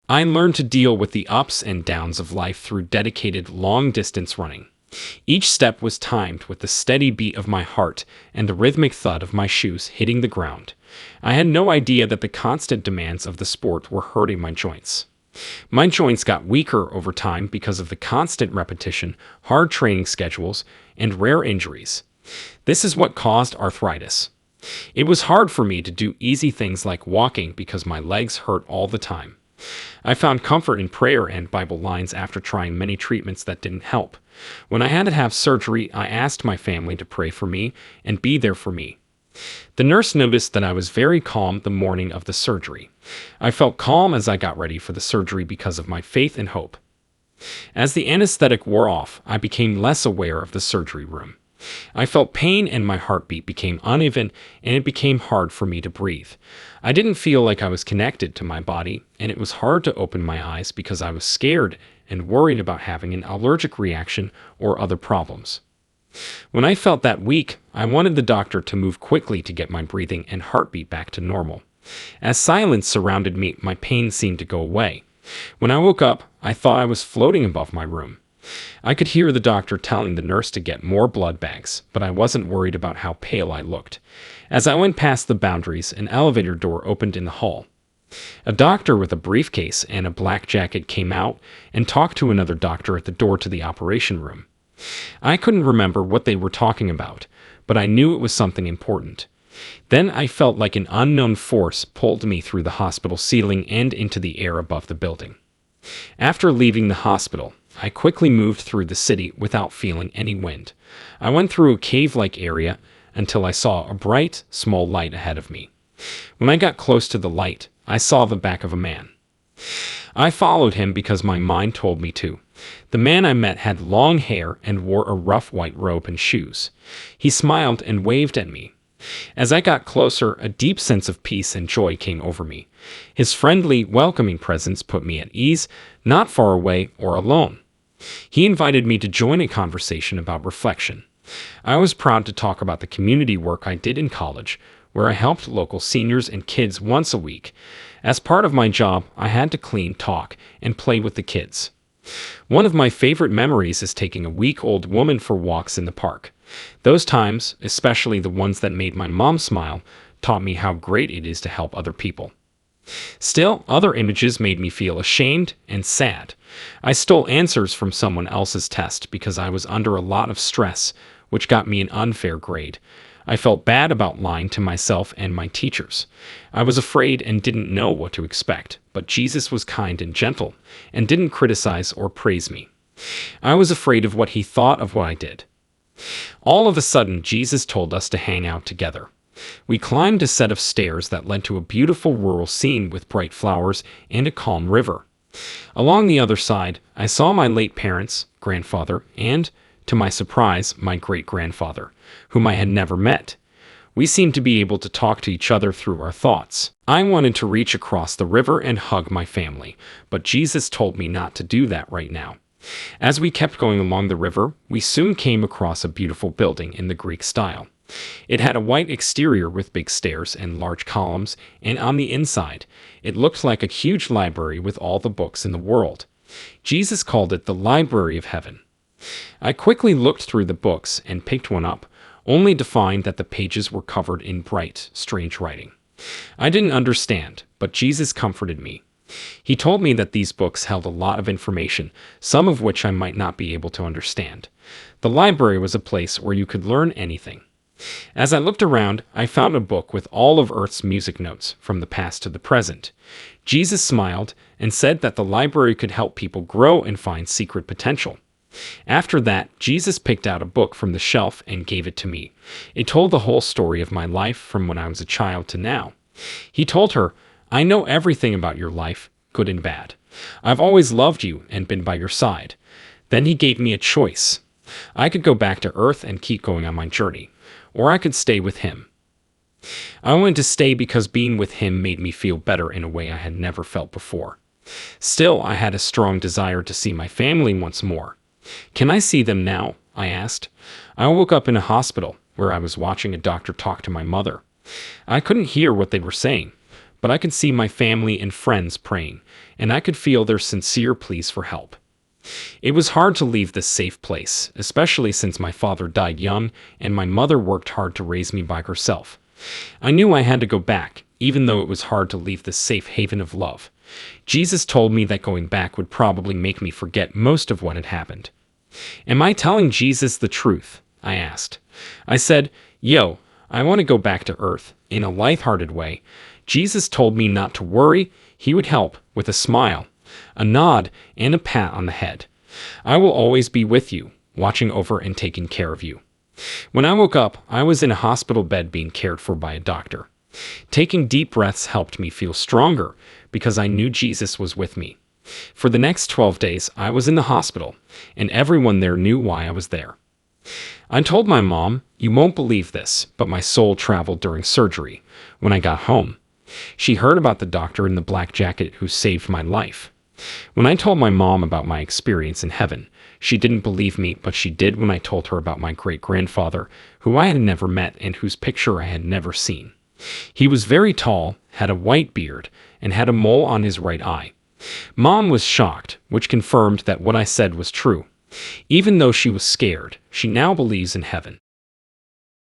I learned to deal with the ups and downs of life through dedicated long-distance running. Each step was timed with the steady beat of my heart and the rhythmic thud of my shoes hitting the ground. I had no idea that the constant demands of the sport were hurting my joints. My joints got weaker over time because of the constant repetition, hard training schedules, and rare injuries. This is what caused arthritis. It was hard for me to do easy things like walking because my legs hurt all the time. I found comfort in prayer and Bible lines after trying many treatments that didn't help. When I had to have surgery, I asked my family to pray for me and be there for me. The nurse noticed that I was very calm the morning of the surgery. I felt calm as I got ready for the surgery because of my faith and hope. As the anesthetic wore off, I became less aware of the surgery room. I felt pain and my heartbeat became uneven and it became hard for me to breathe. I didn't feel like I was connected to my body, and it was hard to open my eyes because I was scared and worried about having an allergic reaction or other problems. When I felt that weak, I wanted the doctor to move quickly to get my breathing and heartbeat back to normal. As silence surrounded me, my pain seemed to go away. When I woke up, I thought I was floating above my room. I could hear the doctor telling the nurse to get more blood bags, but I wasn't worried about how pale I looked. As I went past the boundaries, an elevator door opened in the hall. A doctor with a briefcase and a black jacket came out and talked to another doctor at the door to the operation room. I couldn't remember what they were talking about, but I knew it was something important. Then I felt like an unknown force pulled me through the hospital ceiling and into the air above the building. After leaving the hospital, I quickly moved through the city without feeling any wind. I went through a cave-like area until I saw a bright, small light ahead of me. When I got close to the light, I saw the back of a man. I followed him because my mind told me to. The man I met had long hair and wore a rough white robe and shoes. He smiled and waved at me. As I got closer, a deep sense of peace and joy came over me. His friendly, welcoming presence put me at ease, not far away or alone. He invited me to join a conversation about reflection. I was proud to talk about the community work I did in college, where I helped local seniors and kids once a week. As part of my job, I had to clean, talk, and play with the kids. One of my favorite memories is taking a week-old woman for walks in the park. Those times, especially the ones that made my mom smile, taught me how great it is to help other people. Still, other images made me feel ashamed and sad. I stole answers from someone else's test because I was under a lot of stress, which got me an unfair grade. I felt bad about lying to myself and my teachers. I was afraid and didn't know what to expect, but Jesus was kind and gentle and didn't criticize or praise me. I was afraid of what he thought of what I did. All of a sudden, Jesus told us to hang out together. We climbed a set of stairs that led to a beautiful rural scene with bright flowers and a calm river. Along the other side, I saw my late parents, grandfather, and, to my surprise, my great-grandfather, whom I had never met. We seemed to be able to talk to each other through our thoughts. I wanted to reach across the river and hug my family, but Jesus told me not to do that right now. As we kept going along the river, we soon came across a beautiful building in the Greek style. It had a white exterior with big stairs and large columns, and on the inside, it looked like a huge library with all the books in the world. Jesus called it the Library of Heaven. I quickly looked through the books and picked one up, only to find that the pages were covered in bright, strange writing. I didn't understand, but Jesus comforted me. He told me that these books held a lot of information, some of which I might not be able to understand. The library was a place where you could learn anything. As I looked around, I found a book with all of Earth's music notes, from the past to the present. Jesus smiled and said that the library could help people grow and find secret potential. After that, Jesus picked out a book from the shelf and gave it to me. It told the whole story of my life from when I was a child to now. He told her, "I know everything about your life, good and bad. I've always loved you and been by your side." Then he gave me a choice. I could go back to Earth and keep going on my journey, or I could stay with him. I wanted to stay because being with him made me feel better in a way I had never felt before. Still, I had a strong desire to see my family once more. "Can I see them now?" I asked. I woke up in a hospital where I was watching a doctor talk to my mother. I couldn't hear what they were saying, but I could see my family and friends praying, and I could feel their sincere pleas for help. It was hard to leave this safe place, especially since my father died young and my mother worked hard to raise me by herself. I knew I had to go back, even though it was hard to leave this safe haven of love. Jesus told me that going back would probably make me forget most of what had happened. Am I telling Jesus the truth? I asked. I said, "Yo, I want to go back to Earth," in a lighthearted way. Jesus told me not to worry, he would help, with a smile, a nod, and a pat on the head. "I will always be with you, watching over and taking care of you." When I woke up, I was in a hospital bed being cared for by a doctor. Taking deep breaths helped me feel stronger because I knew Jesus was with me. For the next 12 days, I was in the hospital, and everyone there knew why I was there. I told my mom, "You won't believe this, but my soul traveled during surgery when I got home." She heard about the doctor in the black jacket who saved my life. When I told my mom about my experience in heaven, she didn't believe me, but she did when I told her about my great-grandfather, who I had never met and whose picture I had never seen. He was very tall, had a white beard, and had a mole on his right eye. Mom was shocked, which confirmed that what I said was true. Even though she was scared, she now believes in heaven.